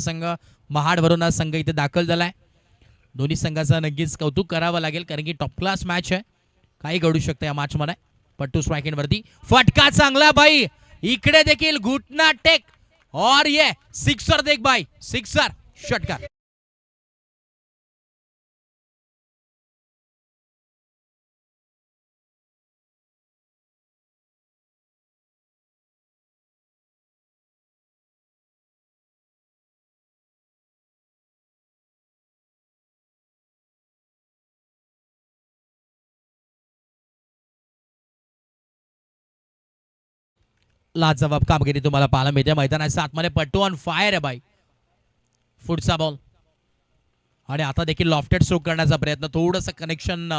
संघ महाडवरून हा संघ इथे दाखल झालाय. दोन्ही संघाचं नक्कीच कौतुक करावं लागेल कारण की टॉप क्लास मॅच आहे. काही घडू शकतं या मॅच मध्ये. पट्टू स्ट्रायकिंग वरती फटका चांगला भाई. इकडे देखील घुटना टेक और ये सिक्सर देख भाई, सिक्सर षटकार. लाजवाब कामगिरी तुम्हाला पाहायला मिळते. मैदानाच्या आतमध्ये पट्टू ऑन फायर आहे भाई. पुढचा बॉल आणि आता देखील लॉफ्टेड स्ट्रोक करण्याचा प्रयत्न. थोडंसं कनेक्शन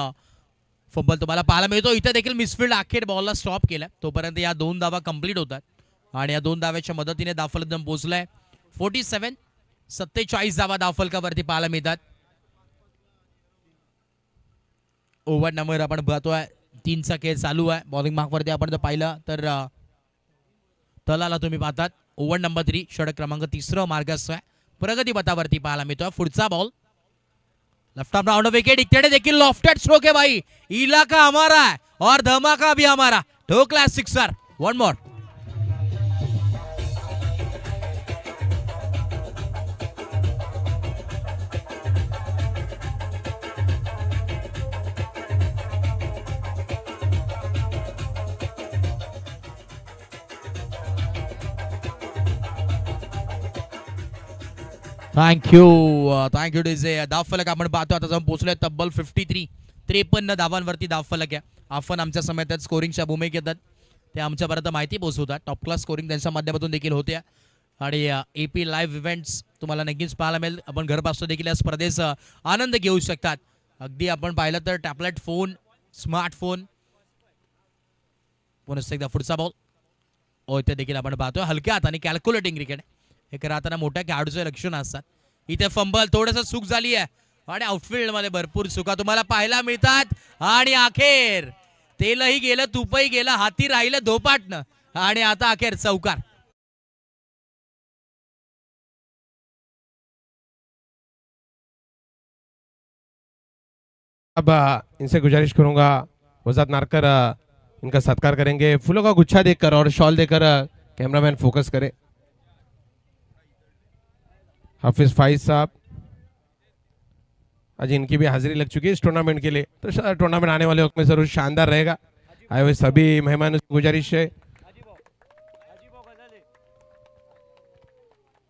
फुटबॉल तुम्हाला पाहायला मिळतो. इथे देखील मिसफिल्ड अखेर बॉलला स्टॉप केलाय. तोपर्यंत या 2 धावा कंप्लीट होतात आणि या 2 धाव्याच्या मदतीने धावफलक पोहोचलाय 47. 47 धावा धावफलकावरती पाहायला मिळतात. ओव्हर नंबर आपण पाहतोय 3चा खेळ चालू आहे. बॉलिंग मार्कवरती आपण जर पाहिलं तर तलाला तुम्ही पाहतात ओव्हर नंबर 3 षटक क्रमांक 3 मार्गस्थ आहे. प्रगती पथावरती पाहायला मिळतोय. पुढचा ball left arm round wicket. इकडे देखील लॉफ्टेड स्ट्रोक है भाई. इलाका हमारा है और धमाका भी हमारा. ठोकला sixer. One more. Thank you DJ. धावफलक आपण पाहतो आता जाऊन पोहोचलोय तब्बल 53 धावांवरती धावफलक आहे. आपण आमच्या समयात स्कोरिंगच्या भूमिकेत येतात ते आमच्यापर्यंत माहिती पोहोचवतात. टॉप क्लास स्कोरिंग त्यांच्या माध्यमातून देखील होते आणि AP लाईव्ह इव्हेंट्स तुम्हाला नक्कीच पाहायला मिळेल. आपण घरपासून देखील या स्पर्धेचा आनंद घेऊ शकतात. अगदी आपण पाहिलं तर टॅबलेट फोन, स्मार्टफोन. पुन्हा एकदा पुढचा बॉल. इथे देखील आपण पाहतोय हलक्या हाताने कॅल्क्युलेटिंग क्रिकेट. हे करताना मोठ्या खेळाडूचे लक्षण असतात. इथे फंबल थोडंसं चूक झाली आहे आणि आउटफील्ड मध्ये भरपूर चुका तुम्हाला पाहायला मिळतात आणि अखेर तेलही गेलं, तुपही गेलं, हाती राहिलं धोपाटणं आणि आता अखेर चौकार. अब इनसे गुजारिश करूंगा वजात नारकर इनका सत्कार करेंगे. फूलों का गुच्छा देकर और शॉल देकर कैमरामैन फोकस करे. हाफिज फाइज साहब आज इनकी भी हाजिरी लग चुकी है इस टूर्नामेंट के लिए. तो टूर्नामेंट आने वाले वक्त में जरूर शानदार रहेगा. आए हुए सभी मेहमानों से गुजारिश है.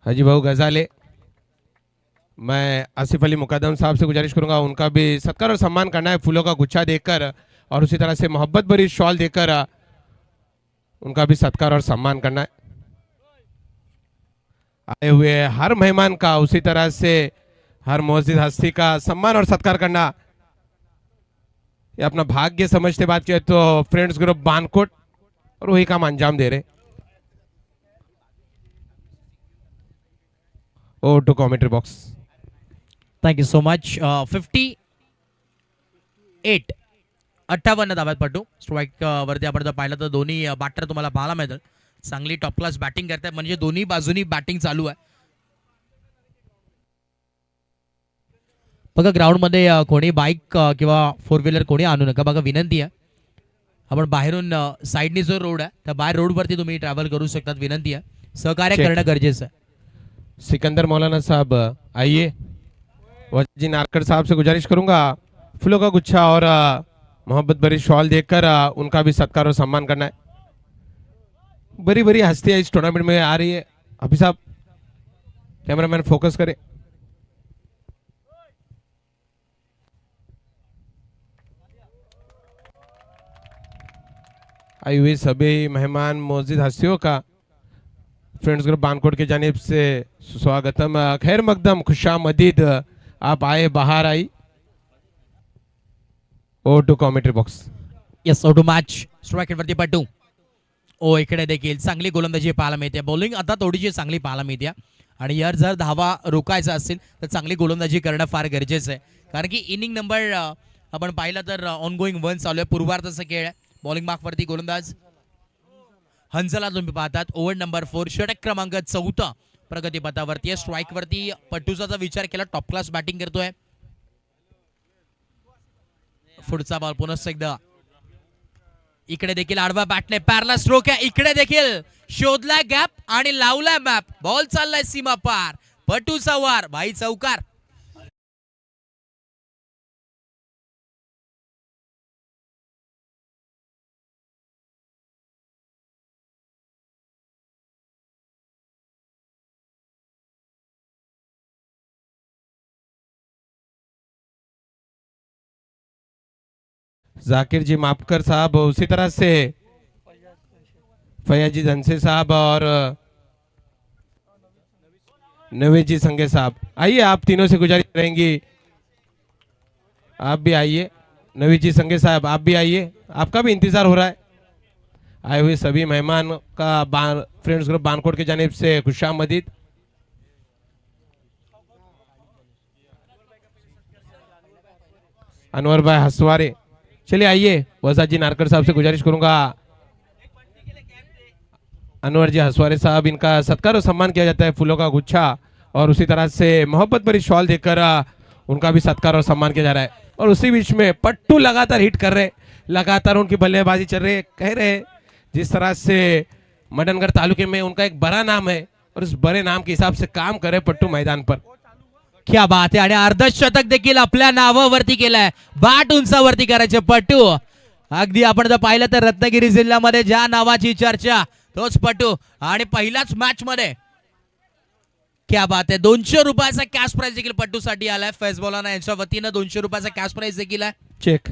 हाजी भाऊ गजाले, मैं आसिफ अली मुकद्दम साहब से गुजारिश करूंगा उनका भी सत्कार और सम्मान करना है फूलों का गुच्छा देकर और उसी तरह से मोहब्बत भरी शॉल देकर उनका भी सत्कार और सम्मान करना है. आए हुए हर मेहमान का उसी तरह से हर मौजूद हस्ती का सम्मान और सत्कार करना ये अपना भाग्य समझते बात किया तो फ्रेंड्स ग्रुप बानकोट और वही काम अंजाम दे रहे. Over to commentary box. Thank you so much. 58 धाव्यात पट्टू स्ट्राईक वरती आपण जर पाहिलं तर दोन्ही बॅटर तुम्हाला पाहायला मिळतात. चांगली टॉप क्लास बॅटिंग करतात म्हणजे दोन्ही बाजूनी बॅटिंग चालू आहे. बघा ग्राउंड मध्ये कोणी बाईक किंवा 4 व्हीलर कोणी आणू नका. बघा विनंती आहे. आपण बाहेरून साईडनी जो रोड आहे त्या बाहेर रोड वरती तुम्ही ट्रॅव्हल करू शकतात. विनंती आहे. सहकार्य करणं गरजेचं आहे. सिकंदर मौलाना साहब आइए. वजी नारकर साहब से गुजारिश करूंगा फूलों का गुच्छा और मोहब्बत भरी शॉल देकर उनका भी सत्कार और सम्मान करना है. बड़ी बड़ी हस्तियां इस टूर्नामेंट में आ रही है. अभी साहब कैमरामैन फोकस करे. आई हुई सभी मेहमान मौजूद हस्तियों का फ्रेंड्स ग्रुप बानकोट की जानिब से स्वागतम. खैर मकदम खुशामदीद. आप आए बाहर आई. Over to commentary box. Yes over to match strike वरती पट्टू. इकडे देखील चांगली गोलंदाजी पाहायला मिळते. बॉलिंग आता थोडीशी चांगली पाहायला मिळते आणि यार जर धावा रोखायचा असेल तर चांगली गोलंदाजी करणं फार गरजेचं आहे. कारण की इनिंग नंबर आपण पाहिलं तर ऑनगोईंग 1 चालू आहे. पूर्वार्धाचा खेळ आहे. बॉलिंग मार्कवरती गोलंदाज हंसला तुम्ही पाहतात. ओव्हर नंबर 4 षटक क्रमांक 4 प्रगतीपथावरती आहे. स्ट्राईक वरती पट्टूचा जर विचार केला टॉप क्लास बॅटिंग करतोय. पुढचा बॉल पुनः एकदा इकडे देखील आडवा बॅटने पॅरला स्ट्रोक आहे. इकडे देखील शोधलाय गॅप आणि लावलाय मॅप. बॉल चाललाय सीमा पार. पट्टूचा वार भाई चौकार. जाकिर जी मापकर साहब, उसी तरह से फैयाज जी धनसे साहब और नवीद जी संगे साहब, आइए आप तीनों से गुजारिश रहेंगी, आप भी आइए. नवीद जी संगे साहब आप भी आइए, आपका भी इंतजार हो रहा है. आए हुए सभी मेहमान का फ्रेंड्स ग्रुप बानकोट की जानिब से खुशामदीद. अनवर भाई हसवारे, चलिए आइए. वसाद जी नारकर साहब से गुजारिश करूंगा, अनवर जी हसवारे साहब, इनका सत्कार और सम्मान किया जाता है फूलों का गुच्छा और उसी तरह से मोहब्बत भरी शॉल देकर उनका भी सत्कार और सम्मान किया जा रहा है. और उसी बीच में पट्टू लगातार हिट कर रहे, लगातार उनकी बल्लेबाजी चल रही है. कह रहे जिस तरह से मडनगढ़ तालुके में उनका एक बड़ा नाम है और उस बड़े नाम के हिसाब से काम करे पट्टू मैदान पर. क्या बात आहे. आणि अर्धशतक देखील आपल्या नावावरती केलंय. बाट उंचावरती करायचे पट्टू. अगदी आपण जर पाहिलं तर रत्नागिरी जिल्ह्यामध्ये ज्या नावाची चर्चा तोच पट्टू. आणि पहिल्याच मॅच मध्ये क्या बात आहे. 200 रुपयाचा कॅश प्राइज देखील पट्टूसाठी आलाय. फैज मौलाना यांच्या वतीनं 200 रुपयाचा कॅश प्राइज देखील आहे. चेक.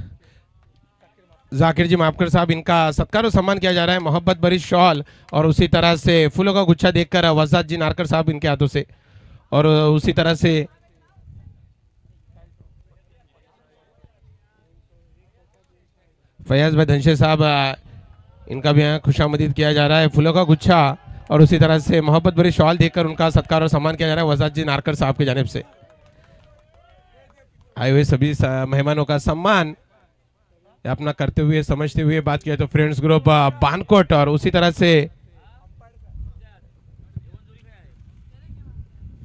जाकिर जी मापकर साहब, इनका सत्कार और सम्मान किया जा रहा है. मोहब्बत भरी शॉल और उसी तरह से फूलों का गुच्छा देखकर वसाद जी नारकर साहब इनके हाथों से, और उसी तरह से फैयाज भाई धनशे साहब, इनका भी यहाँ खुशामदीद किया जा रहा है. फूलों का गुच्छा और उसी तरह से मोहब्बत भरी शॉल देखकर उनका सत्कार और सम्मान किया जा रहा है वसाद जी नारकर साहब की जानिब से. आए हुए सभी मेहमानों का सम्मान अपना करते हुए समझते हुए बात किया तो फ्रेंड्स ग्रुप बानकोट और उसी तरह से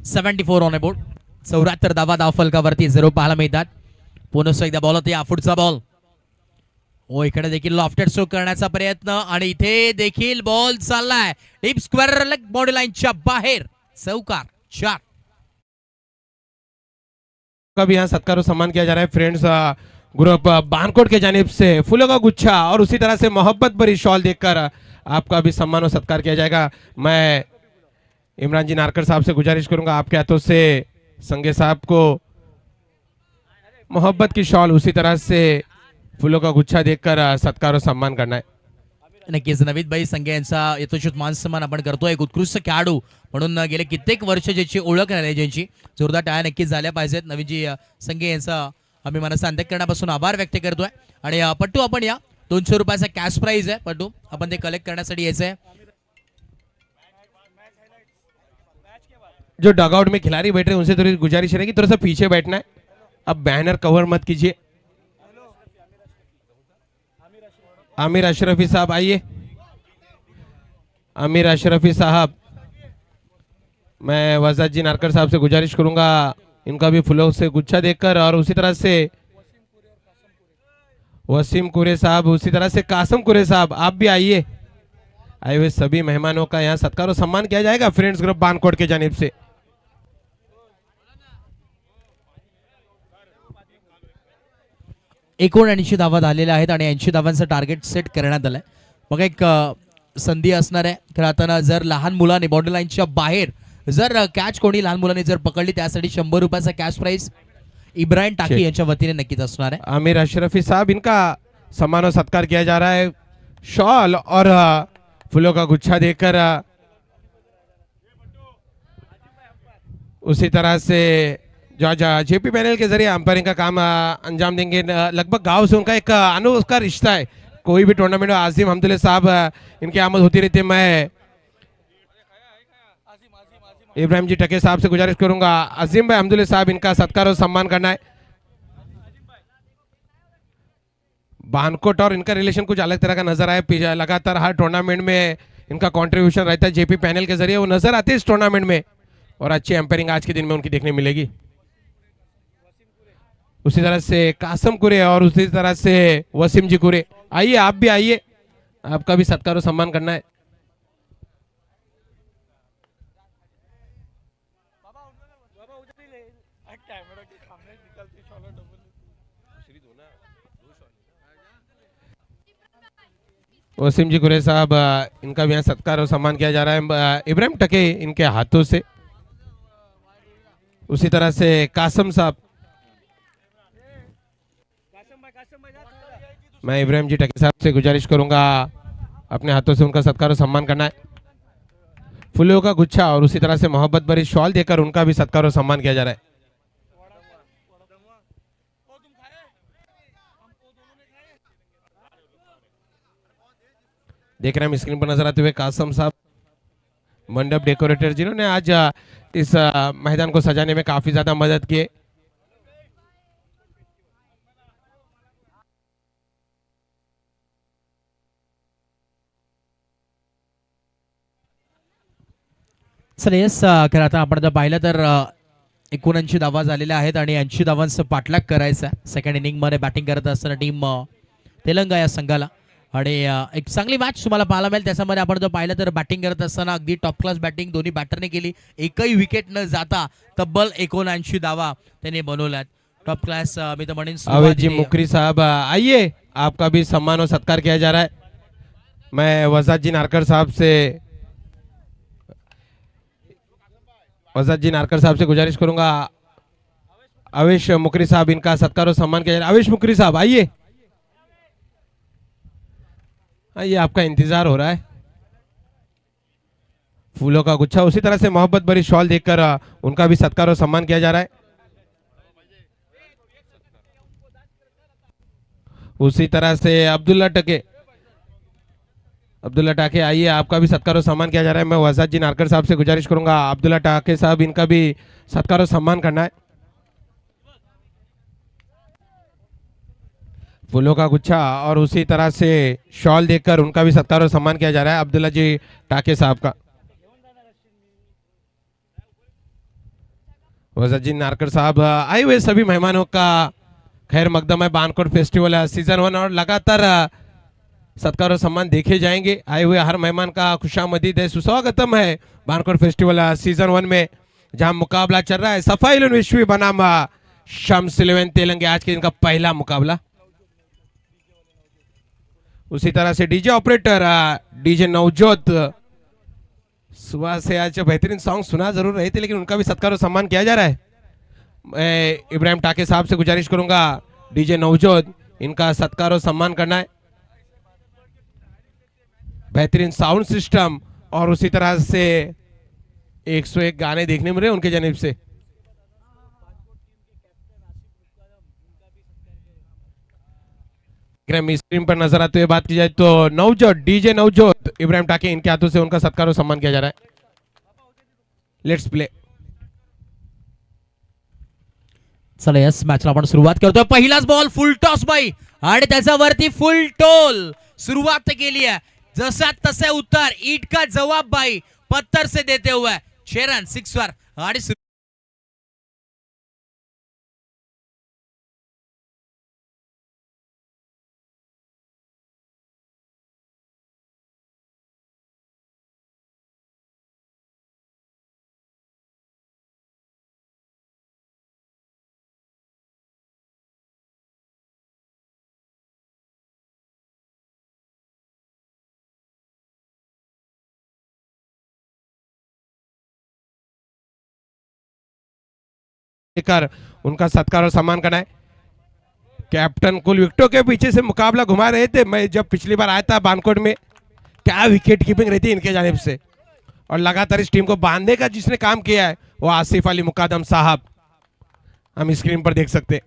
74 ऑन बोर्ड. 74 धावा धावफलकावरती 0 पाहायला मिळतात. पुन्हा एकदा बॉल होते. या पुढचा बॉल. ओ इकडे देखील लॉफ्टेड स्ट्रोक करण्याचा प्रयत्न आणि इथे देखील बॉल चाललाय डीप स्क्वेअर लेग बॉडी लाईनच्या बाहेर. चौकार. 4. का भी यहाँ सत्कार और सम्मान किया जा रहा है फ्रेंड्स ग्रुप बानकोट के जानिब से. फूलों का गुच्छा और उसी तरह से मोहब्बत भरी शॉल देखकर आपका भी सम्मान और सत्कार किया जाएगा. मैं इमरान जी नारकर साहब से गुजारिश करूंगा आपके हाथों से संगे साहब को मोहब्बत की शॉल उसी तरह से फूलों का गुच्छा देखकर सत्कार और सम्मान करना है. नक्कीच नवीद भाई संघे यांचा यथोचित मान सन्मान आपण करतोय. एक उत्कृष्ट खेळाडू म्हणून गेले कित्येक वर्ष ज्याची ओळख आहे ज्यांची जोरदार टाळ्या नक्कीच झाल्या पाहिजेत. नवीनजी संघे यांचा आम्ही मनाचा अंतःकरणापासून आभार व्यक्त करतोय. आणि पट्टू आपण या 200 रुपयाचा कॅश प्राइज आहे पट्टू, आपण ते कलेक्ट करण्यासाठी यायचंय. जो डगआउट में खिलाड़ी बैठ रहे हैं उनसे थोड़ी गुजारिश रहेगी थोड़ा सा पीछे बैठना है. अब बैनर कवर मत कीजिए. आमिर अशरफी साहब आइए. आमिर अशरफी साहब, मैं वसाद जी नारकर साहब से गुजारिश करूंगा इनका भी फूलों से गुच्छा देकर और उसी तरह से वसीम कुरे साहब, उसी तरह से कासम कुरे साहब आप भी आइए. आए हुए सभी मेहमानों का यहाँ सत्कार और सम्मान किया जाएगा फ्रेंड्स ग्रुप बानकोट के जानिब से. एकूण 80 धावा झालेल्या आहेत आणि 80 धावांचं टार्गेट सेट करण्यात आलंय. मग एक संधी असणार आहे खेळताना. जर लहान मुलांनी बॉडी लाईनच्या बाहेर जर कॅच कोणी लहान मुलांनी जर पकडली त्यासाठी 100 रुपयाचा कॅश प्राइज इब्राहिम टाकी यांच्या वतीने नक्कीच असणार आहे. आमिर अशरफी साहब, इनका सम्मान और सत्कार किया जा रहा है शॉल और फूलों का गुच्छा देकर. उसी तरह से जो जेपी पैनल के जरिए अंपायरिंग का काम अंजाम देंगे. लगभग गांव से उनका एक अनोखा रिश्ता है. कोई भी टूर्नामेंट में आजिम हमदुल्ला साहब इनकी आमद होती रहती है. मैं इब्राहिम जी टके साहब से गुजारिश करूंगा अजीम भाई हमदुल्ला साहब इनका सत्कार और सम्मान करना है. बानकोट और इनका रिलेशन कुछ अलग तरह का नजर आया. लगातार हर टूर्नामेंट में इनका कंट्रीब्यूशन रहता है जेपी पैनल के जरिए, वो नजर आते हैं इस टूर्नामेंट में. और अच्छी एम्पायरिंग आज के दिन में उनकी देखने मिलेगी। उसी तरह से कासम कुरे और उसी तरह से वसीम जी कुरे, आइए आप भी आइए, आपका भी सत्कार और सम्मान करना है। वसीम जी कुरे साहब, इनका भी यहाँ सत्कार और सम्मान किया जा रहा है इब्राहिम टके इनके हाथों से। उसी तरह से कासम साहब, मैं इब्राहिम जी टके साहब से गुजारिश करूंगा अपने हाथों से उनका सत्कार और सम्मान करना है। फूलों का गुच्छा और उसी तरह से मोहब्बत भरी शॉल देकर उनका भी सत्कार और सम्मान किया जा रहा है। देख रहे हैं हम स्क्रीन पर नजर आते हुए कासम साहब, मंडप डेकोरेटर, जिन्होंने आज इस मैदान को सजाने में काफी ज्यादा मदद की। सर येस, खरं आता आपण जर पाहिलं तर 79 धावा झालेल्या आहेत आणि 80 धावांचं पाठलाग करायचा आहे सेकंड इनिंगमध्ये बॅटिंग करत असताना टीम तेलंगा या संघाला. आणि एक चांगली मॅच तुम्हाला पाहायला मिळेल. त्याच्यामध्ये आपण जर पाहिलं तर बॅटिंग करत असताना अगदी टॉप क्लास बॅटिंग दोन्ही बॅटरने केली. एकही विकेट न जाता तब्बल 79 धावा त्यांनी बनवल्यात. टॉप क्लास मी तर म्हणेन. अवैध जी मुकरी साहब, आइए, आपका भी सम्मान और सत्कार किया जा रहा है। मैं वजाद जी नारकर साहब से गुजारिश करूंगा, अवेश मुकरी साहब, इनका सत्कार और सम्मान किया जा रहा है। अवेश मुकरी साहब आइए, आइए, आपका इंतजार हो रहा है। फूलों का गुच्छा, उसी तरह से मोहब्बत भरी शॉल देखकर उनका भी सत्कार और सम्मान किया जा रहा है। उसी तरह से अब्दुल्ला टके, आइए, आपका भी सत्कार और सम्मान किया जा रहा है। मैं वजाद जी नारकर साहब से गुजारिश करूंगा, अब्दुल्ला टाके साहब, इनका भी सत्कार और सम्मान करना है। फूलों का गुच्छा और उसी तरह से शॉल देकर उनका भी सत्कार और सम्मान किया जा रहा है अब्दुल्ला जी टाके साहब का। वजाद जी नारकर साहब, आए हुए सभी मेहमानों का खैर मकदम है। बानकोट फेस्टिवल सीजन 1 और लगातार सत्कार और सम्मान देखे जाएंगे। आए हुए हर मेहमान का खुशामदीद है, सुस्वागतम है बानकोट फेस्टिवल सीजन 1 में, जहां मुकाबला चल रहा है सफाइल विश्वी बनाम शम्स 11 तेलंगा। आज के इनका पहला मुकाबला। उसी तरह से डीजे ऑपरेटर डीजे नवजोत, सुबह से आज बेहतरीन सॉन्ग सुना जरूर रहे थे, लेकिन उनका भी सत्कार और सम्मान किया जा रहा है। मैं इब्राहिम टाके साहब से गुजारिश करूंगा, डीजे नवजोत, इनका सत्कार और सम्मान करना है। बेहतरीन साउंड सिस्टम और उसी तरह से 101 गाने देखने मिल रहे उनके जानिब से। स्क्रीन पर नजर आते हुए बात की जाए तो नवजोत, डीजे नवजोत, इब्राहिम टाके, इनके हाथों से उनका सत्कार और सम्मान किया जा रहा है। Let's play. चला यस, मॅचला आपण सुरुवात करतोय. पहिलाच बॉल फुल टॉस बाई आणि त्याच्यावरती फुल टोल सुरुवात केली आहे. जसा तसे उत्तर, ईट का जवाब बाई पत्थर से देते हुए 6 रन 6 वर आणि लेकर उनका सत्कार और सम्मान करना है। कैप्टन कुल विकेटों के पीछे से मुकाबला घुमा रहे थे। मैं जब पिछली बार आया था बानकोट में, क्या विकेट कीपिंग रहती है इनके जानिब से, और लगातार इस टीम को बांधने का जिसने काम किया है वो आसिफ अली मुकादम साहब, हम स्क्रीन पर देख सकते।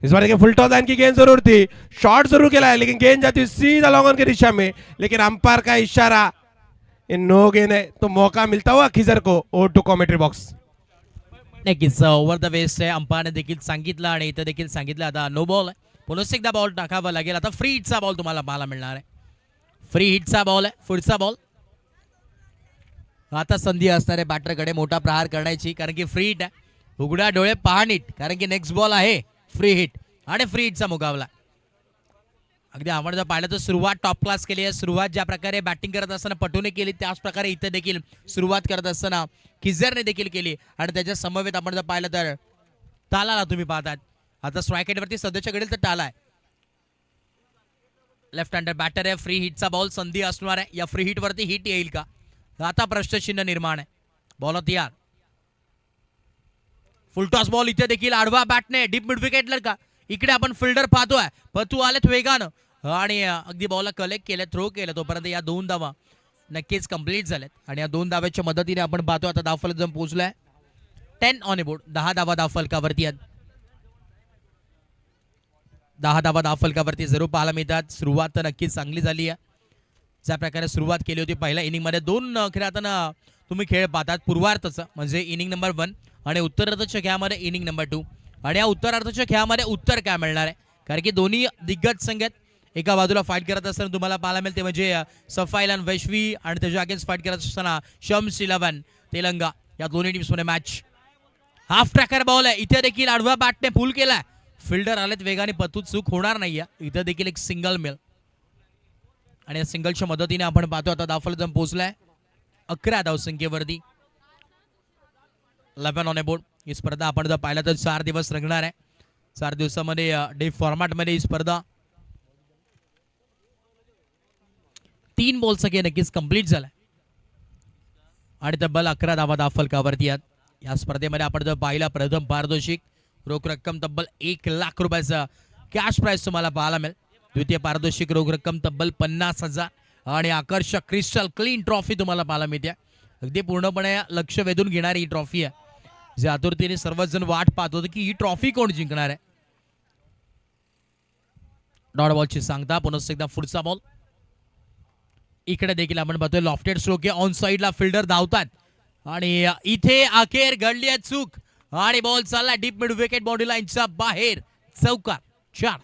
इस बार फुल टॉस लाइन की गेंद जरूर थी, शॉट जरूर खेला है, लेकिन गेंद जाती सीधा लॉन्ग ऑन की दिशा में, लेकिन अंपायर का इशारा, इन नो गेंद है, तो मौका मिलता हुआ खिजर को O2 कॉमेंट्री बॉक्स। नक्कीच ओव्हर द वेस्ट आहे. अंपायरने देखील सांगितलं आणि इथं देखील सांगितलं आता नो बॉल आहे. पुन्हा एकदा बॉल टाकावा लागेल. आता फ्री हिटचा बॉल तुम्हाला पाहायला मिळणार आहे. फ्री हिटचा बॉल आहे, पुढचा बॉल. आता संधी असणार आहे बॅटरकडे मोठा प्रहार करण्याची, कारण की फ्री हिट आहे. उघडा डोळे पहा नीट, कारण की नेक्स्ट बॉल आहे फ्री हिट आणि फ्री हिटचा मुकाबला. अगदी आपण जर पाहिलं तर सुरुवात टॉप क्लास केली आहे. सुरुवात ज्या प्रकारे बॅटिंग करत असताना पटूने केली, त्याच प्रकारे इथे देखील सुरुवात करत असताना किझरने देखील केली. आणि त्याच्या समवेत आपण जर पाहिलं तर तालाला तुम्ही पाहतात. आता स्ट्राईक रेटवरती सध्याच्या घडील तर ताला आहे. लेफ्ट हँडर बॅटर आहे. फ्री हिटचा बॉल संधी असणार आहे. या फ्री हिट वरती हिट येईल का, आता प्रश्नचिन्ह निर्माण आहे. बॉल तयार. फुलटॉस बॉल इथे देखील आडवा बॅटने डीप मिड विकेटला का. इकडे आपण फिल्डर पाहतोय, पतू आलेत वेगानं आणि अगदी बॉलला कलेक्ट केलं, थ्रो केलं. तोपर्यंत या 2 धावा नक्कीच कंप्लीट झाल्यात. आणि या 2 धाव्याच्या मदतीने आपण पाहतो आता धावफलक जम पोहोचलाय 10 ऑन बोर्ड. 10 धावा धावफलकावरती आहेत. 10 धावा धावफलकावरती जरूर पाहायला मिळतात. सुरुवात तर नक्कीच चांगली झाली आहे. ज्या प्रकारे सुरुवात केली होती पहिल्या इनिंगमध्ये 2 खेळताना तुम्ही खेळ पाहतात. पूर्वार्धचं म्हणजे इनिंग नंबर 1 आणि उत्तरार्धाच्या खेळामध्ये इनिंग नंबर 2. आणि या उत्तरार्धाच्या खेळामध्ये उत्तर काय मिळणार आहे, कारण की दोन्ही दिग्गज संघ आहेत. एका बाजूला फाईट करत असताना तुम्हाला पाहायला मिळते म्हणजे सफाईलान वैश्वी आणि त्याच्या अगेन्स्ट फाईट करत असताना शम्स 11 तेलंगा. या दोन्ही टीम्समध्ये मॅच. हाफ ट्रॅकर बॉल आहे. इथे देखील आडव्या बॅटने फुल केलाय. फिल्डर आलेत वेगाने, पतू चूक होणार नाही. इथे देखील एक सिंगल मिळेल आणि या सिंगलच्या मदतीने आपण पाहतो आता धावफलक जम पोहोचलाय 11 धावसंख्येवरती. 11 ऑन बोर्ड. ही स्पर्धा आपण जर पाहिलं तर 4 दिवस रंगणार आहे. 4 दिवसामध्ये डे फॉर्मॅटमध्ये ही स्पर्धा 3 बॉल सगळे नक्कीच कंप्लीट झालाय आणि तब्बल 11 धावा धावफलकावरती आहेत. या स्पर्धेमध्ये आपण जर पाहिलं प्रथम पारितोषिक रोख रक्कम तब्बल 1 लाख रुपयाचा कॅश प्राइस तुम्हाला पाहायला मिळेल. द्वितीय पारितोषिक रोख रक्कम तब्बल 50,000 आणि आकर्षक क्रिस्टल क्लीन ट्रॉफी तुम्हाला पाहायला मिळते. अगदी पूर्णपणे लक्ष वेधून घेणारी ही ट्रॉफी आहे, जे आतुरतेने सर्वच जण वाट पाहत होते की ही ट्रॉफी कोण जिंकणार आहे. डॉट बॉलची सांगता पुन्हा एकदा पुढचा बॉल. इकडे देखील आपण पाहतोय लॉफ्टेड स्ट्रोक आहे. ऑन साइडला फिल्डर धावतात आणि इथे अखेर घडली आहे चूक आणि बॉल चालला डीप मिड विकेट बाउंड्री लाईनच्या बाहेर. चौकार 4.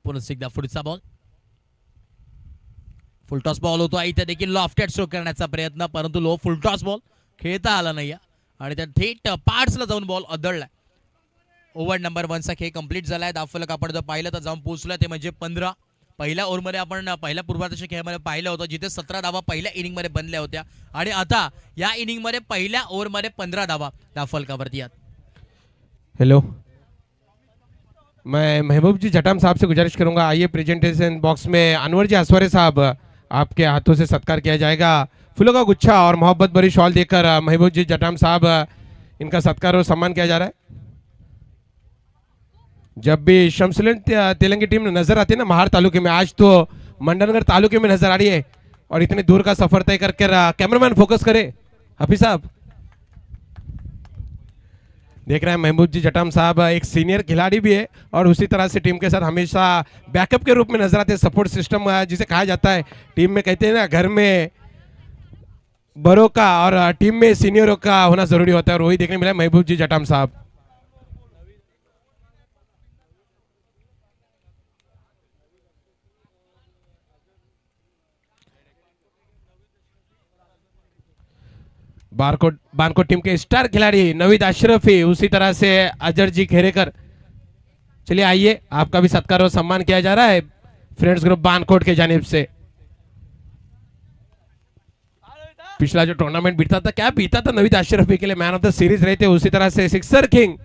पुन्हा एकदा पुढचा बॉल. फुलटॉस बॉल होतो. इथे देखील लॉफ्टेड स्ट्रोक करण्याचा प्रयत्न, परंतु लो फुलटॉस बॉल खेळता आला नाही आणि त्या थेट पार्ट्सला जाऊन बॉल अदळलाय. ओव्हर नंबर 1चा खेळ कंप्लीट झालाय. धावफलक आपण जर पाहिलं तर जाऊन पोहोचलं ते म्हणजे 15. पहिल्या ओव्हरमध्ये आपण पहिल्या पूर्वार्धाच्या खेळामध्ये पाहिलं होतं, जिथे 17 धावा पहिल्या इनिंगमध्ये बनल्या होत्या आणि आता या इनिंगमध्ये पहिल्या ओव्हरमध्ये 15 धावा धावफलकावरती आहेत. हेलो, मैं महबूब जी जटाम साहब से गुजारिश करूंगा, आइए प्रेजेंटेशन बॉक्स में अनवर जी असवारे साहब आपके हाथों से सत्कार किया जाएगा. फूलों का गुच्छा और मोहब्बत भरी शॉल देकर महबूब जी जटाम साहब इनका सत्कार और सम्मान किया जा रहा है. जब भी शमसुलन तेलंगी टीम नजर आती है ना महार तालुके में, आज तो मंडनगढ़ तालुके में नजर आ रही है और इतने दूर का सफर तय करके कैमरामैन फोकस करे हाफिज साहब. देख रहे हैं महबूब जी जटाम साहब एक सीनियर खिलाड़ी भी है और उसी तरह से टीम के साथ हमेशा बैकअप के रूप में नजर आते हैं. सपोर्ट सिस्टम जिसे कहा जाता है, टीम में कहते हैं ना घर में बड़ों का और टीम में सीनियरों का होना जरूरी होता है और वही देखने मिला महबूब जी जटाम साहब. बानकोट टीम के स्टार खिलाड़ी नवीद अशरफी, उसी तरह से अजर जी खेरेकर. चलिए आइए, आपका भी सत्कार और सम्मान किया जा रहा है फ्रेंड्स ग्रुप बानकोट के जानिब से. पिछला जो टूर्नामेंट बीता था, क्या बीता था नवीद अशरफी के लिए, मैन ऑफ द सीरीज रहे थे. उसी तरह से सिक्सर किंग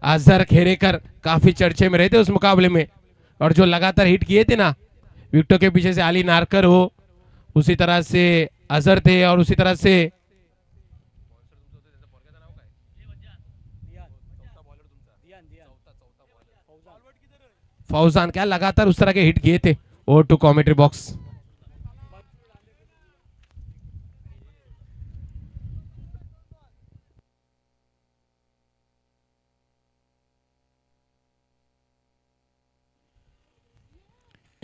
अजहर खेरेकर काफी चर्चे में रहते उस मुकाबले में और जो लगातार हिट किए थे ना, विकेटों के पीछे से अली नारकर हो, उसी तरह से अजहर थे और उसी तरह से फौजान, क्या लगातार उस तरह के हिट किए थे. Over to commentary box.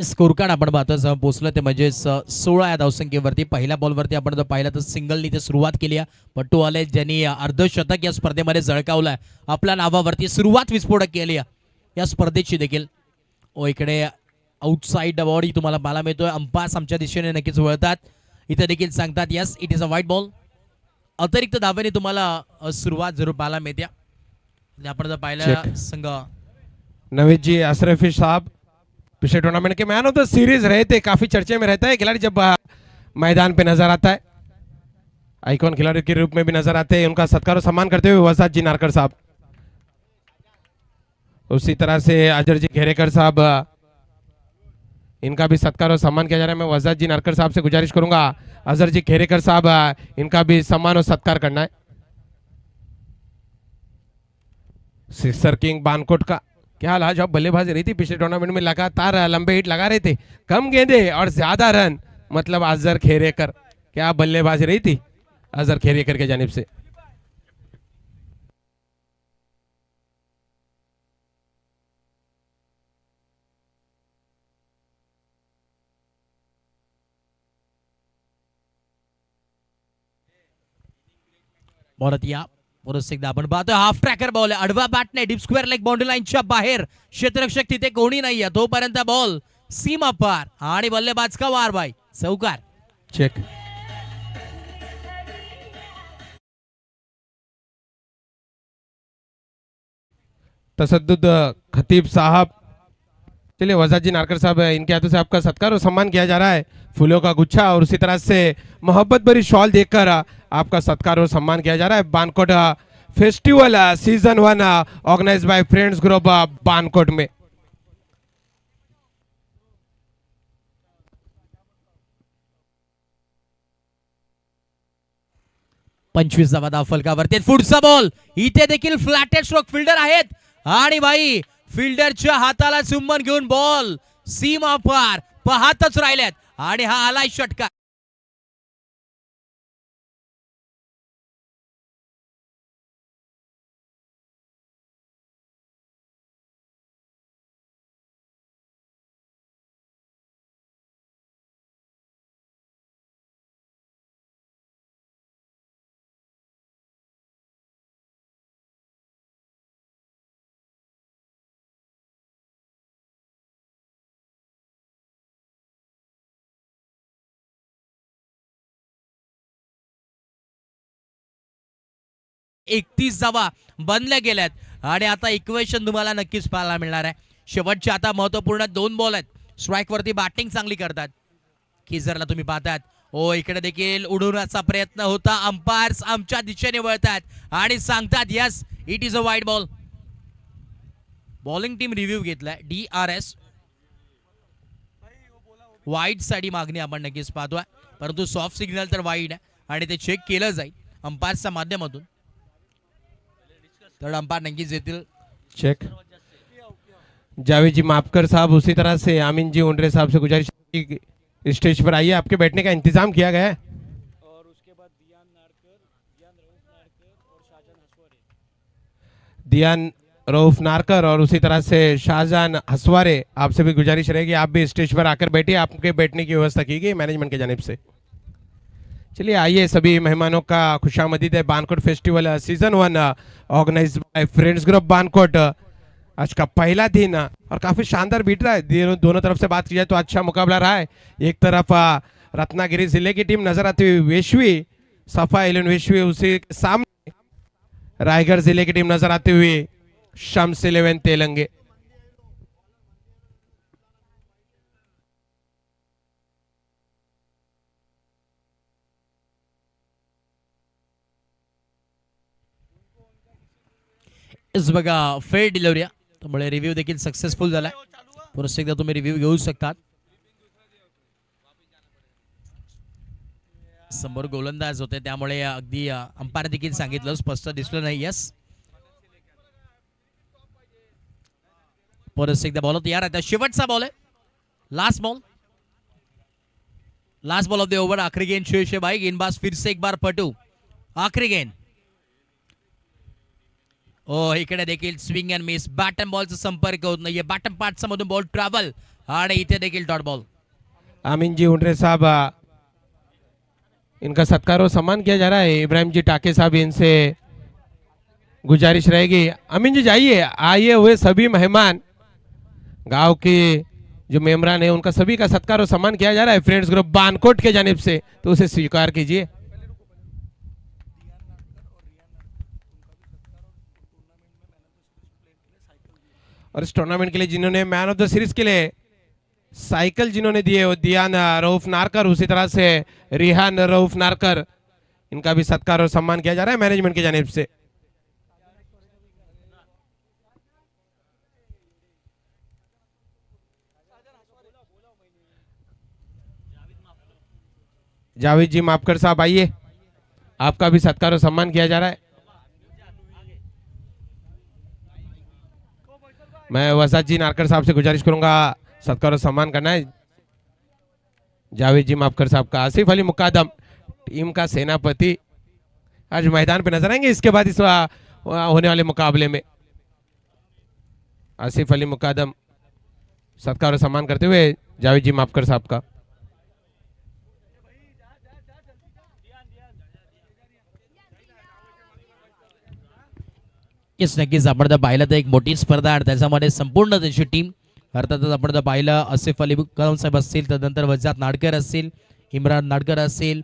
Score card आपण पाहतो पोहोचलं ते म्हणजेच 16 या धावसंख्येवरती. पहिल्या बॉलवरती आपण जर पाहिलं तर सिंगलनी ते सुरुवात केली आहे. पट्टू आले ज्यांनी अर्धशतक या स्पर्धेमध्ये झळकावलंय. आपल्या नावावरती सुरुवात विस्फोटक केली आहे या स्पर्धेची देखील. इकडे आउटसाइड बॉडी तुम्हाला पाहायला मिळतोय. अंपायर्स आमच्या दिशेने नक्कीच वळतात. इथे देखील सांगतात yes it is a white ball. अतिरिक्त धावेने तुम्हाला सुरुवात जरूर पाहायला मिळते. आपण जर पाहिलं संघ नवीद जी अशरफी साहब पिछले tournament K man of the series रहे थे, काफी चर्चे में रहता है खिलाड़ी जब मैदान पे नजर आता है, आइकॉन खिलाड़ी के रूप में भी नजर आते हैं. उनका सत्कार और सम्मान करते हुए वसाद जी नारकर साहब, उसी तरह से अजर जी घेरेकर साहब, इनका भी सत्कार और सम्मान किया जा रहा है. मैं वसाद जी नारकर साहब से गुजारिश करूंगा अजर जी घेरेकर साहब इनका भी सम्मान और सत्कार करना है. सिक्सर किंग बानकोट का क्या लाजवाब बल्लेबाजी रही थी पिछले टूर्नामेंट में, लगातार लंबे हिट लगा रहे थे, कम गेंदे और ज्यादा रन, मतलब अजहर खेरेकर क्या बल्लेबाजी रही थी अजहर खेरेकर के जानिब से. परत या परत एकदा आपण पाहतोय हाफ ट्रॅकर बॉल आहे. आडवा बॅट नाही, डीप स्क्वेअर लेग बाउंड्री लाईनच्या बाहेर. क्षेत्ररक्षक तिथे कोणी नाहीये तोपर्यंत बॉल सीमा पार आणि बल्लेबाज का वार बाई चौकार. चेक. तसद्दुद खतीब साहब, चलिए वसाद जी नारकर साहब इनके हाथों से आपका सत्कार और सम्मान किया जा रहा है. फूलों का गुच्छा और उसी तरह से मोहब्बत भरी शॉल देकर आपका सत्कार और सम्मान किया जा रहा है. Bankot festival season 1 organised by friends group Bankot में. पंचवीस धावा फलकावरती. पुढचा बॉल इथे देखील फ्लॅटेड स्ट्रोक फिल्डर आहेत आणि बाई फिल्डरच्या हाताला चुंबन घेऊन बॉल सीमा पार पाहतच राहिल्यात आणि हा आलाय षटकार. एकतीस धावा बनल्या गेल्यात आणि आता इक्वेशन तुम्हाला नक्कीच पाहायला मिळणार आहे. शेवटचे आता महत्वपूर्ण 2 बॉल आहेत. स्ट्राईक वरती बॅटिंग चांगली करतात किझरला तुम्ही पाहतात. इकडे देखील उडवण्याचा प्रयत्न होता. अंपायर्स आमच्या दिशेने वळतात आणि सांगतात yes it is a wide ball. Bowling team review घेतलाय DRS. वाईड साठी मागणी आपण नक्कीच पाहतोय, परंतु सॉफ्ट सिग्नल तर वाईड आहे आणि ते चेक केलं जाईल अंपायर्सच्या माध्यमातून. थर्ड अंपायर नक्कीच येतील. चेक. जावेद जी मापकर साहब, उसी तरह से आमीन जी उंडरे साहब से गुजारिश स्टेज पर आइए, आपके बैठने का इंतजाम किया गया है. और उसके बाद दियान रऊफ नारकर और शाहजहान हसवारे. दियान रऊफ नारकर और उसी तरह से शाहजहान हसवारे, आपसे भी गुजारिश रहेगी आप भी स्टेज पर आकर बैठिए, आपके बैठने की व्यवस्था की गई मैनेजमेंट की जानिब से. चलिए आइए, सभी मेहमानों का खुशामदीद है. Bankot festival season 1 organised by friends group Bankot. आज का पहला दिन और काफी शानदार बीत रहा है. दोनों तरफ से बात की जाए तो अच्छा मुकाबला रहा है. एक तरफ रत्नागिरी जिले की टीम नजर आती हुई वेशवी, सफा 11 वेशवी, उसी के सामने रायगढ़ जिले की टीम नजर आती हुई शम्स 11 तेलंगे. इस बघा फेअर डिलिव्हरी, त्यामुळे रिव्ह्यू देखील सक्सेसफुल झालाय. पुन्हा एकदा तुम्ही रिव्ह्यू घेऊ शकतात. समोर गोलंदाज होते त्यामुळे अगदी अंपायर देखील सांगितलं, स्पष्ट दिसलं नाही. यस परत एकदा बॉल तयार आहे. शेवटचा बॉल आहे, last ball of the over. आखरी गेंद शेष भाई, गेंदबाज फिर से एक बार पटू. आखरी गेंद. इकडे देखील स्विंग अँड मिस, बॅटन बॉलचा संपर्क होत नाहीये. बॅटन पार्टचा मधून बॉल ट्रॅव्हल आणि इथे देखील डॉट बॉल. आमीन जी उंडरे साहब इनका सत्कार और सम्मान किया जा रहा है. इब्राहिम जी टाके साहब इनसे गुजारिश रहेगी. अमीन जी जाइए, आइए हुए सभी मेहमान गांव के जो मेम्बरान है उनका सभी का सत्कार और सम्मान किया जा रहा है फ्रेंड्स ग्रुप बानकोट के जानिब से, तो उसे स्वीकार कीजिए. और इस टूर्नामेंट के लिए जिन्होंने मैन ऑफ द सीरीज के लिए साइकिल जिन्होंने दिए वो दियान रऊफ नारकर, उसी तरह से रिहान रऊफ नारकर, इनका भी सत्कार और सम्मान किया जा रहा है मैनेजमेंट की जानिब से. जावेद जी मापकर साहब आइए, आपका भी सत्कार और सम्मान किया जा रहा है. मैं वसाद जी नारकर साहब से गुजारिश करूंगा सत्कार और सम्मान करना है. जावेद जी मापकर साहब का. आसिफ अली मुकादम टीम का सेनापति आज मैदान पे नजर आएंगे इसके बाद इस होने वाले मुकाबले में. आसिफ अली मुकादम सत्कार और सम्मान करते हुए जावेद जी मापकर साहब का. येस, नक्कीच आपण जर पाहिलं तर एक मोठी स्पर्धा आणि त्याच्यामध्ये संपूर्ण त्याची टीम, अर्थातच आपण जर पाहिलं आसिफ अली कदम साहेब असतील, त्यानंतर वजात नाडकर असतील, इम्रान नाडकर असेल,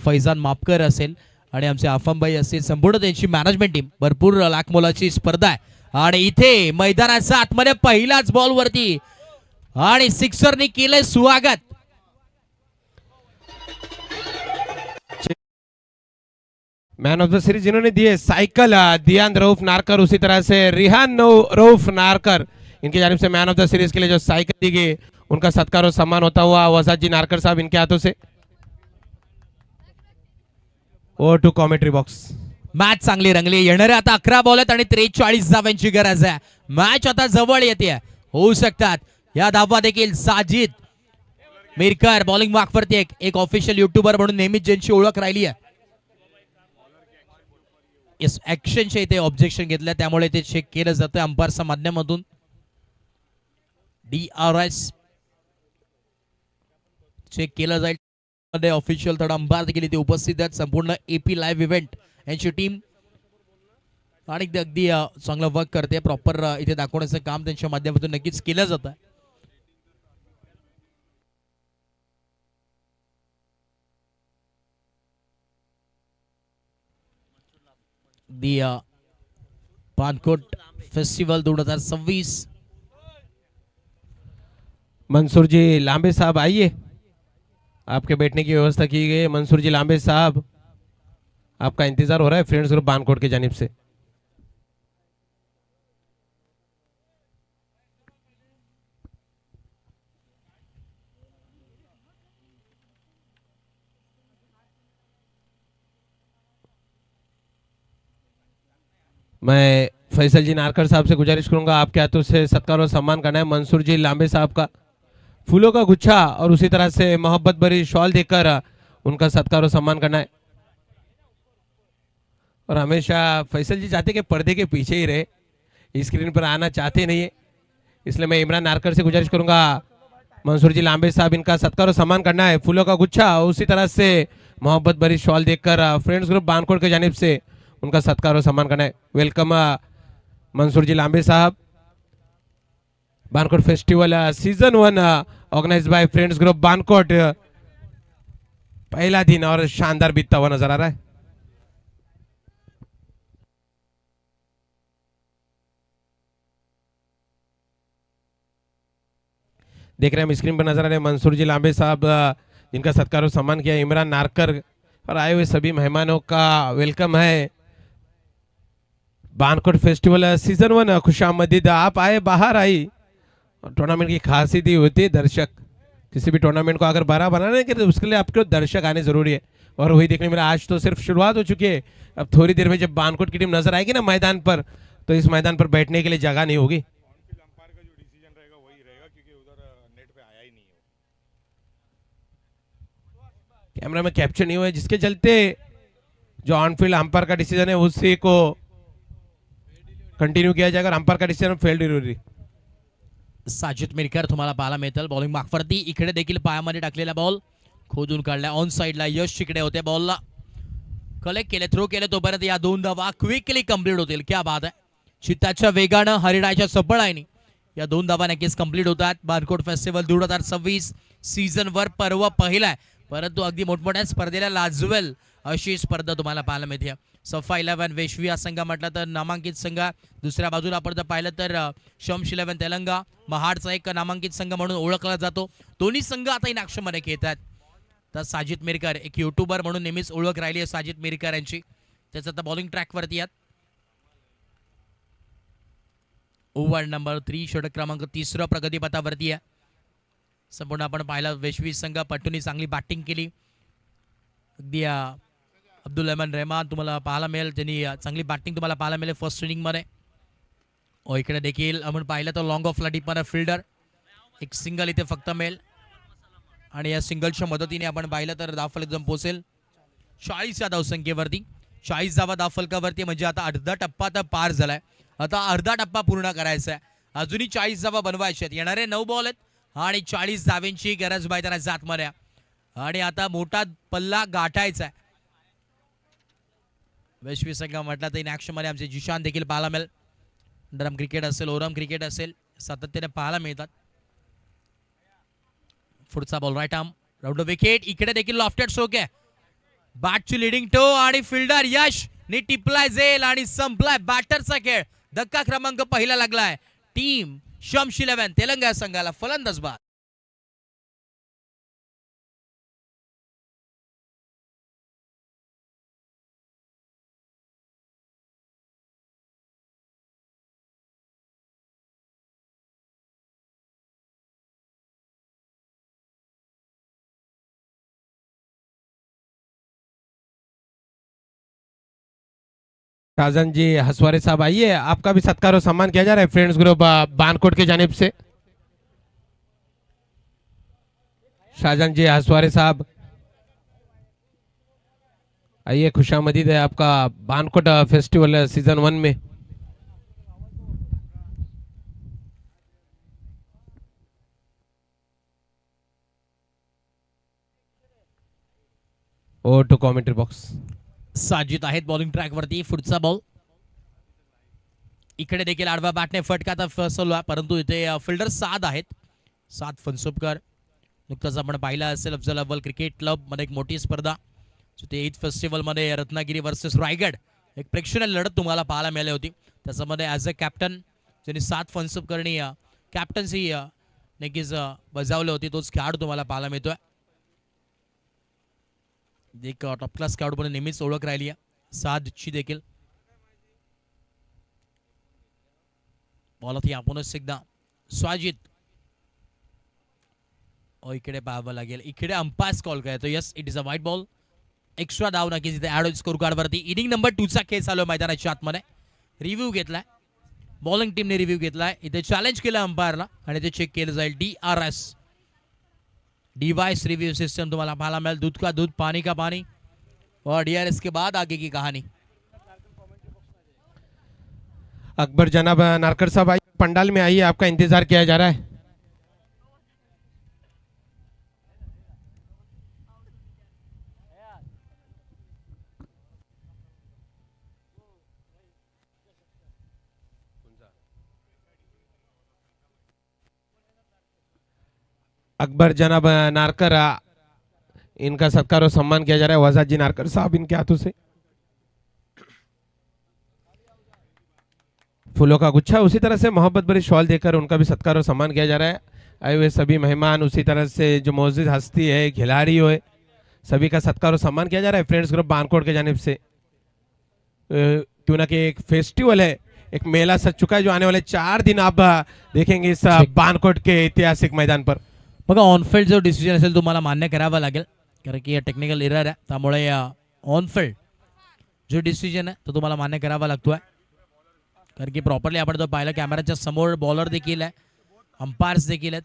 फैजान मापकर असेल आणि आमचे आफमभाई असतील, संपूर्ण त्यांची मॅनेजमेंट टीम. भरपूर लाखमोलाची स्पर्धा आहे आणि इथे मैदानाच्या आतमध्ये पहिलाच बॉल वरती आणि सिक्सरनी केलंय स्वागत. मैन ऑफ द सीरीज जिन्होंने दिए साइकिल दियान रऊफ नारकर, उसी तरह से रिहान रऊफ नारकर, इनकी जानिब से मैन ऑफ द सीरीज के लिए जो साइकिल दी गई उनका सत्कार और सम्मान होता हुआ वसाद जी नारकर साहब इनके हाथों से. Over to commentary box. Match चांगली रंगली. येणारे आता 11 बॉल आहेत आणि 43 धावांची गरज आहे. मॅच आता जवळ येते, होऊ शकतात या धावा देखील. साजिद मिरकर बॉलिंग मार्कवरती एक ऑफिशियल युट्यूबर म्हणून नेहमीच ज्यांची ओळख राहिली आहे. येस, ऍक्शनचे इथे ऑब्जेक्शन घेतलं त्यामुळे ते चेक केलं जातं अंपायरच्या माध्यमातून. DRS चेक केलं जाईल. ऑफिशियल थर्ड अंपायर देखील इथे उपस्थित आहेत. संपूर्ण AP लाईव्ह इव्हेंट यांची टीम आणि अगदी चांगलं वर्क करते. प्रॉपर इथे दाखवण्याचं काम त्यांच्या माध्यमातून नक्कीच केलं जातं. दी पानकोट फेस्टिवल 2026. मंसूर जी लांबे साहब आइए, आपके बैठने की व्यवस्था की गई है. मंसूर जी लांबे साहब, आपका इंतजार हो रहा है फ्रेंड्स ग्रुप बानकोट की जानिब से. मैं फैसल जी नारकर साहब से गुजारिश करूंगा आपके हाथों से सत्कार और सम्मान करना है मंसूर जी लांबे साहब का. फूलों का गुच्छा और उसी तरह से मोहब्बत भरी शॉल देकर उनका सत्कार और सम्मान करना है. और हमेशा फैसल जी चाहते कि पर्दे के पीछे ही रहे, स्क्रीन पर आना चाहते नहीं है, इसलिए मैं इमरान नारकर से गुजारिश करूंगा मंसूर जी लांबे साहब इनका सत्कार और सम्मान करना है. फूलों का गुच्छा और उसी तरह से मोहब्बत भरी शॉल देकर फ्रेंड्स ग्रुप बानकोट की जानिब से उनका सत्कार और सम्मान करना है. वेलकम मंसूर जी लांबे साहब. Bankot festival season 1 organise by friends group Bankot. पहला दिन और शानदार बीतता हुआ नजर आ रहा है. देख रहे हैं हम स्क्रीन पर नजर आ रहे हैं मंसूर जी लांबे साहब जिनका सत्कार और सम्मान किया. इमरान नारकर और आए हुए सभी मेहमानों का वेलकम है. Bankot festival season 1 खुशामदीद. आप आए, बाहर आई. टूर्नामेंट की खासियत ही होती है दर्शक. किसी भी टूर्नामेंट को अगर बड़ा बनाना है तो उसके लिए आपको दर्शक आने जरूरी है, और वही देखने मिला. आज तो सिर्फ शुरुआत हो चुकी है. अब थोड़ी देर में जब बानकोट की टीम नजर आएगी ना मैदान पर, तो इस मैदान पर बैठने के लिए जगह नहीं होगी. अंपायर का जो डिसीजन रहेगा वही रहेगा, क्योंकि उधर नेट पे आया ही नहीं है. कैमरा में कैप्चर नहीं हुआ है, जिसके चलते जो ऑन फील्ड अंपायर का डिसीजन है उसी को कंटिन्यू किया जाएगा. अंपायर का decision fail delivery. Sajid Mirkar तुम्हाला पाहायला मिळतील बॉलिंग मागवरती. इकडे देखील पायामध्ये टाकलेला बॉल खोदून काढला ऑन साईडला. यश तिकडे होते बॉलला कलेक्ट केले थ्रो केले तोपर्यंत या 2 धावा क्विकली कंप्लीट होतील. क्या बात आहे. चित्ताच्या वेगानं हरिणाच्या सपळाईने या 2 धावा नक्कीच कंप्लीट होतात. बारकोट फेस्टिवल 2026 सीझन वर पर्व पहिला आहे परंतु अगदी मोठमोठ्या स्पर्धेला लाजवेल अशी स्पर्धा तुम्हाला पाहायला मिळते. सफा 11 वेशवी हा संघ म्हटलं तर नामांकित संघ. दुसऱ्या बाजूला आपण जर पाहिलं तर शम्स 11 तेलंगा महाडचा एक नामांकित संघ म्हणून ओळखला जातो. दोन्ही संघ आता इन ॲक्शनमध्ये खेळतात. तर साजिद मिरकर एक युट्यूबर म्हणून नेहमीच ओळख राहिली आहे साजिद मिरकर यांची. त्याचं आता बॉलिंग ट्रॅकवरती आहेत. ओव्हर नंबर 3 षटक क्रमांक 3 प्रगतीपथावरती आहे. संपूर्ण आपण पाहिलं वेशवी संघ पट्टूनी चांगली बॅटिंग केली. अगदी अब्दुल रहमान तुम्हाला पाहायला मिळेल त्यांनी चांगली बॅटिंग तुम्हाला पाहायला मिळेल फर्स्ट इनिंगमध्ये. इकडे देखील आपण पाहिलं तर लॉंग ऑफला डीपमध्ये फिल्डर एक सिंगल इथे फक्त मिळेल आणि या सिंगलच्या मदतीने आपण पाहिलं तर धावफलक जम पोहोचेल 40 या धावसंख्येवरती. 40 धावा धावफलकावरती म्हणजे आता अर्धा टप्पा तर पार झालाय. आता अर्धा टप्पा पूर्ण करायचा आहे. अजूनही 40 धावा बनवायच्या आहेत. येणारे 9 बॉल आहेत आणि 40 धाव्यांची गरज बाय त्यांना जातमध्ये आणि आता मोठा पल्ला गाठायचा आहे. वेशवी संघ म्हटलं तर इन ॲक्शनमध्ये आमचे जिशान देखील पाहायला मिळेल. अंडरआर्म क्रिकेट असेल ओरम क्रिकेट असेल सातत्याने पाहायला मिळतात. पुढचा ball right arm round wicket. इकडे देखील लॉफ्टेड स्ट्रोक आहे. बॅटची लिडिंग टो आणि फिल्डर यश नी टिपलाय जेल आणि संपलाय बॅटरचा खेळ. धक्का क्रमांक पहिला लागलाय टीम शम्स 11 तेलंगा संघाला. फलंदाज बाद. शाहजहान जी हसवारे साहब आइए, आपका भी सत्कार और सम्मान किया जा रहा है फ्रेंड्स ग्रुप बानकोट की जानिब से. शाहजहान जी हसवारे साहब आइए, खुशामदीद है आपका बानकोट फेस्टिवल सीजन 1 में. Over to commentary box. Sajid आहेत बॉलिंग ट्रॅकवरती. पुढचा बॉल इकडे देखील आडवा बॅटने फटका तर फसवला परंतु इथे फिल्डर 7 आहेत. 7 फनसुपकर. नुकताच आपण पाहिला असेल अफजल अव्वल क्रिकेट क्लब मध्ये एक मोठी स्पर्धा ते 8th फेस्टिवलमध्ये रत्नागिरी वर्सेस रायगड एक प्रेक्षणीय लढत तुम्हाला पाहायला मिळाली होती. त्याच्यामध्ये ॲज अ कॅप्टन ज्यांनी 7 फनसुपकरनी कॅप्टन्सी नक्कीच बजावली होती तोच खेळाडू तुम्हाला पाहायला मिळतोय. एक टॉप क्लास खेळाडू म्हणून नेहमीच ओळख राहिली आहे सादची देखील. बॉलत आपणच एकदा स्वाजित इकडे पाहावं लागेल. इकडे अंपायर्स कॉल करतो. Yes it is a white ball. Extra धाव नक्कीच इथे ऍड स्कोर कार्डवरती. इनिंग नंबर 2 चा खेळ चालू आहे मैदानाच्या आतमध्ये. रिव्ह्यू घेतलाय बॉलिंग टीमने रिव्ह्यू घेतलाय. इथे चॅलेंज केलं अंपायरला आणि ते चेक केलं जाईल. DRS डिवाइस रिव्यू सिस्टम तुम्हाला पाहायला मिळेल. दूध का दूध पानी का पानी और DRS के बाद आगे की कहानी. अकबर जनाब नारकर साहब आइए, पंडाल में आइए, आपका इंतजार किया जा रहा है. अकबर जनाब नारकर इनका सत्कार और सम्मान किया जा रहा है वजाद जी नारकर साहब इनके हाथों से. फूलों का गुच्छा उसी तरह से मोहब्बत भरी शॉल देकर उनका भी सत्कार और सम्मान किया जा रहा है. आए हुए सभी मेहमान उसी तरह से जो मौजूद हस्ती है खिलाड़ी हो सभी का सत्कार और सम्मान किया जा रहा है फ्रेंड्स ग्रुप बानकोट के जानिब से. क्यों ना कि एक फेस्टिवल है, एक मेला सज चुका है जो आने वाले 4 दिन आप देखेंगे इस बानकोट के ऐतिहासिक मैदान पर. बघा ऑनफिल्ड जो डिसिजन असेल तुम्हाला मान्य करावा लागेल कारण की टेक्निकल एरर आहे त्यामुळे ऑनफिल्ड जो डिसिजन आहे तो तुम्हाला मान्य करावा लागतोय कारण की प्रॉपरली आपण तो पाहिलं कॅमेराच्या समोर बॉलर देखील आहे अंपायर्स देखील आहेत.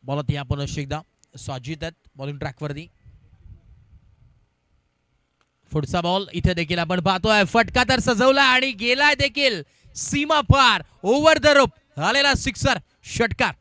बॉलत आपण एकदा स्वाजित आहेत बॉलिंग ट्रॅकवरती. पुढचा बॉल इथे देखील आपण पाहतोय, फटका तर सजवला आणि गेलाय देखील सीमा पार, ओव्हर द रोप आलेला सिक्सर, षटकार.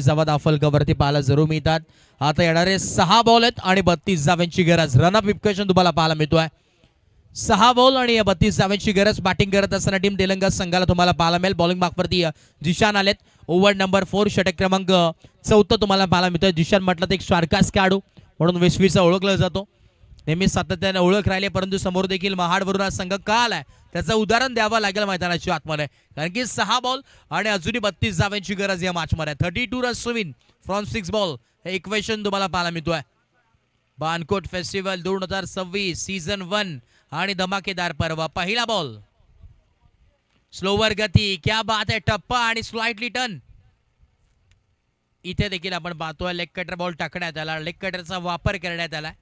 वा फलकावरती पाहायला जरूर मिळतात. आता येणारे 6 बॉल आहेत आणि 32 धावांची गरज. रनअप इक्वेशन तुम्हाला पाहायला मिळतोय. 6 बॉल आणि 32 धावांची गरज. बॅटिंग करत असताना टीम तेलंगणा संघाला तुम्हाला पाहायला मिळेल. बॉलिंग मार्कवरती जिशान आलेत. ओव्हर नंबर 4, षटक क्रमांक 14 तुम्हाला पाहायला मिळतोय. जिशान म्हटलं तर एक स्वारकास खेळाडू म्हणून वेस्टवीचा ओळखला जातो. नेहमी सातत्याने ओळख राहिली, परंतु समोर देखील महाडवरून हा संघ का आलाय त्याचं उदाहरण द्यावं लागेल मैदानाच्या आतमध्ये, कारण की 6 बॉल आणि अजूनही 32 धावांची गरज या मॅचमध्ये. 32 runs to win from 6 ball हे इक्वेशन तुम्हाला पाहायला मिळतोय. बानकोट फेस्टिवल 2026 सीझन 1 आणि धमाकेदार पर्व. पहिला बॉल, स्लोवर गती, क्या बात आहे, टप्पा आणि स्लाइटली टर्न. इथे देखील आपण पाहतोय लेग कटर बॉल टाकण्यात आला, लेग कटरचा वापर करण्यात आला.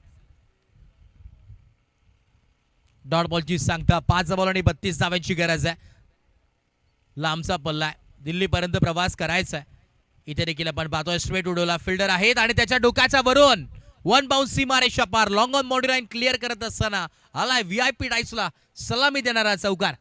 डॉट बॉलची सांगता 5 बॉल आणि 32 धावांची गरज आहे. लांबचा पल्ला आहे, दिल्लीपर्यंत प्रवास करायचा आहे. इथे देखील आपण पाहतोय स्ट्रेट उडवला, फिल्डर आहेत आणि त्याच्या डोक्याच्या वरून 1 बाउन्स सीमारेषा पार, long on boundary line clear करत असताना आलाय VIP डायसला सलामी देणारा चौकार.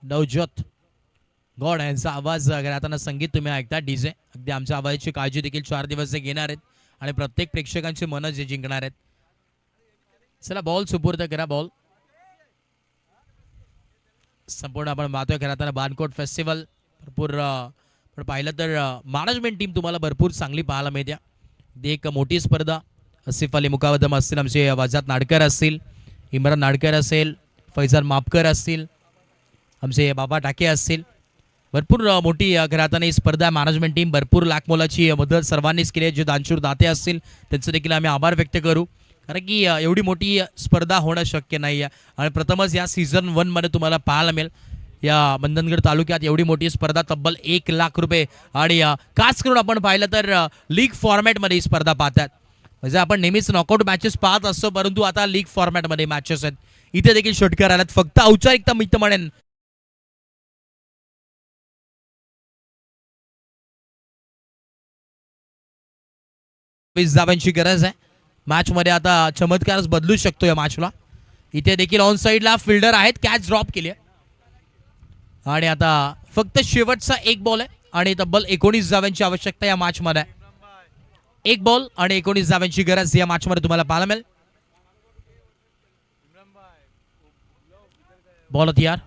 नवज्योत गौड यांचा आवाज गाताना संगीत तुम्ही ऐकता. डीजे अगदी आमच्या आवाजाची काळजी देखील 4 दिवस ते घेणार आहेत आणि प्रत्येक प्रेक्षकांची मनं जे जिंकणार आहेत. चला बॉल सुपूर्द करा. बॉल संपूर्ण आपण पाहतोय खरं बानकोट फेस्टिवल भरपूर पण पाहिलं तर मॅनेजमेंट टीम तुम्हाला भरपूर चांगली पाहायला मिळते. ती एक मोठी स्पर्धा. आसिफ अली मुकावदम असतील, आमचे वजात नाडकर असतील, इम्रान नाडकर असेल, फैजान मापकर असतील, आमचे बाबा टाके असतील. भरपूर मोठी घराताना ही स्पर्धा. मॅनेजमेंट टीम भरपूर लाख मोलाची मदत सर्वांनीच केली आहे. जे दानशूर दाते असतील त्यांचे देखील आम्ही आभार व्यक्त करू, कारण की एवढी मोठी स्पर्धा होणं शक्य नाही आहे. आणि प्रथमच या सीझन 1 मध्ये तुम्हाला पाहायला मिळेल या मंदनगड तालुक्यात एवढी मोठी स्पर्धा. तब्बल 1 लाख रुपये आणि खास करून आपण पाहिलं तर लीग फॉर्मॅटमध्ये ही स्पर्धा पाहतात. म्हणजे आपण नेहमीच नॉकआउट मॅचेस पाहत असतो, परंतु आता लीग फॉर्मॅटमध्ये मॅचेस आहेत. इथे देखील षटकार आल्यात. फक्त औपचारिकता मी तर म्हणेन 20 धावांची गरज आहे. मॅच मध्ये आता चमत्कारच बदलू शकतो या मॅचला. इथे देखील ऑन साइडला फिल्डर आहेत, कॅच ड्रॉप केली आहे आणि आता फक्त शेवटचा 1 बॉल आहे आणि तब्बल 19 धावांची आवश्यकता या मॅच मध्ये. 1 बॉल आणि 19 धावांची गरज या मॅच मध्ये तुम्हाला पाहायला मिळेल. बॉल तयार.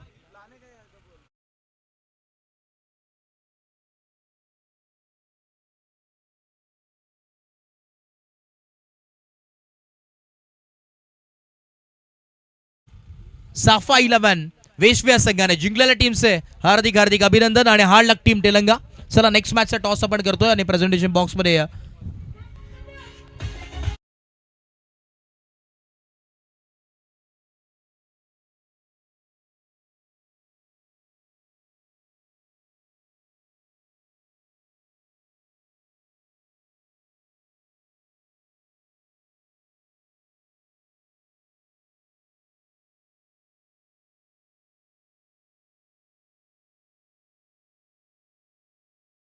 साफा 11 वेश्व्या संघाने जिंकलेल्या टीमचे हार्दिक हार्दिक अभिनंदन आणि हार्ड लक टीम तेलंगणा. चला नेक्स्ट मॅचचा टॉस आपण करतोय आणि प्रेझेंटेशन बॉक्स मध्ये